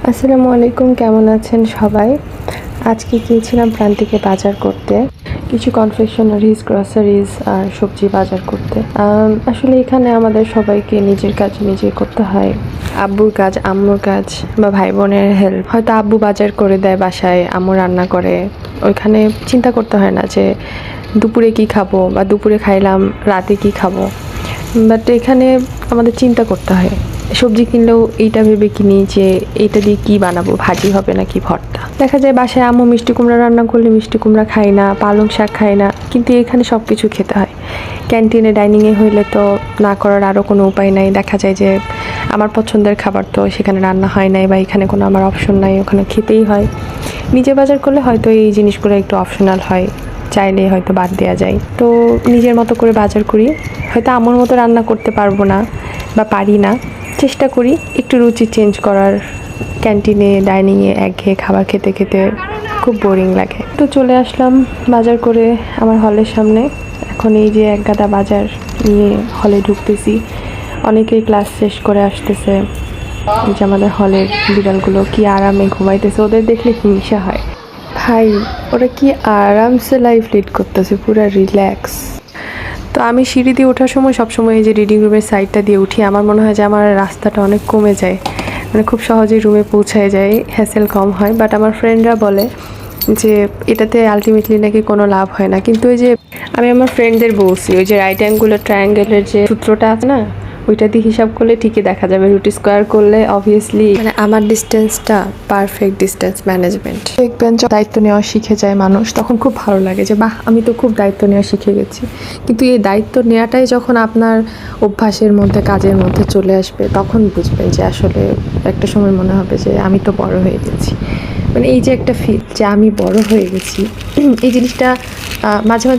আসসালামু আলাইকুম, কেমন আছেন সবাই? আজকে গিয়েছিলাম প্রান্তিকে বাজার করতে, কিছু কনফেকশনারিজ, গ্রসারিজ আর সবজি বাজার করতে। আসলে এখানে আমাদের সবাইকে নিজের কাজ নিজে করতে হয়। আব্বুর কাজ, আম্মুর কাজ বা ভাই বোনের হেল্প। হয়তো আব্বু বাজার করে দেয় বাসায়, আম্মু রান্না করে। ওইখানে চিন্তা করতে হয় না যে দুপুরে কি খাবো বা দুপুরে খাইলাম রাতে কি খাবো। বাট এখানে আমাদের চিন্তা করতে হয়। সবজি কিনলেও এইটা ভেবে কিনি যে এইটা দিয়ে কি বানাবো, ভাজি হবে নাকি ভর্তা। দেখা যায় বাসায় আম্মু মিষ্টি কুমড়া রান্না করলে মিষ্টি কুমড়া খাই না, পালং শাক খাই না, কিন্তু এখানে সব কিছু খেতে হয়। ক্যান্টিনে ডাইনিংয়ে হইলে তো না করার আরও কোনো উপায় নাই। দেখা যায় যে আমার পছন্দের খাবার তো সেখানে রান্না হয় নাই বা এখানে কোনো আমার অপশন নাই, ওখানে খেতেই হয়। নিজে বাজার করলে হয়তো এই জিনিসগুলো একটু অপশনাল হয়, চাইলে হয়তো বাদ দেওয়া যায়। তো নিজের মতো করে বাজার করি। হয়তো আম্মুর মতো রান্না করতে পারবো না বা পারি না, চেষ্টা করি একটু রুচি চেঞ্জ করার। ক্যান্টিনে ডাইনিংয়ে একঘেয়ে খাবার খেতে খেতে খুব বোরিং লাগে। তো চলে আসলাম বাজার করে আমার হলের সামনে। এখন এই যে এক গাদা বাজার নিয়ে হলে ঢুকতেছি। অনেকেই ক্লাস শেষ করে আসতেছে। এই যে আমাদের হলের বিড়ালগুলো কি আরামে ঘুমাইতেছে, ওদের দেখলে হিংসা হয়। ভাই, ওরা কি আরামসে লাইফ লিড করতেছে, পুরো রিল্যাক্স। তো আমি সিঁড়ি দিয়ে ওঠার সময় সবসময় এই যে রিডিং রুমের সাইডটা দিয়ে উঠি। আমার মনে হয় যে আমার রাস্তাটা অনেক কমে যায়, মানে খুব সহজেই রুমে পৌঁছায় যায়, হ্যাসেল কম হয়। বাট আমার ফ্রেন্ডরা বলে যে এটাতে আলটিমেটলি নাকি কোনো লাভ হয় না। কিন্তু ওই যে আমি আমার ফ্রেন্ডদের বলছি, ওই যে রাইট অ্যাঙ্গুলার ট্রায়াঙ্গেলের যে সূত্রটা আছে না, ওইটা দিয়ে হিসাব করলে ঠিকই দেখা যাবে। রুটি স্কোয়ার করলে অবভিয়াসলি মানে আমার ডিস্টেন্সটা পারফেক্ট ডিস্টেন্স ম্যানেজমেন্ট। দেখবেন দায়িত্ব নেওয়া শিখে যায় মানুষ, তখন খুব ভালো লাগে যে বাহ, আমি তো খুব দায়িত্ব নেওয়া শিখে গেছি। কিন্তু এই দায়িত্ব নেওয়াটাই যখন আপনার অভ্যাসের মধ্যে, কাজের মধ্যে চলে আসবে, তখন বুঝবেন যে আসলে একটা সময় মনে হবে যে আমি তো বড় হয়ে গেছি। মানে এই যে একটা ফিল যে আমি বড় হয়ে গেছি, এই জিনিসটা মাঝে মাঝে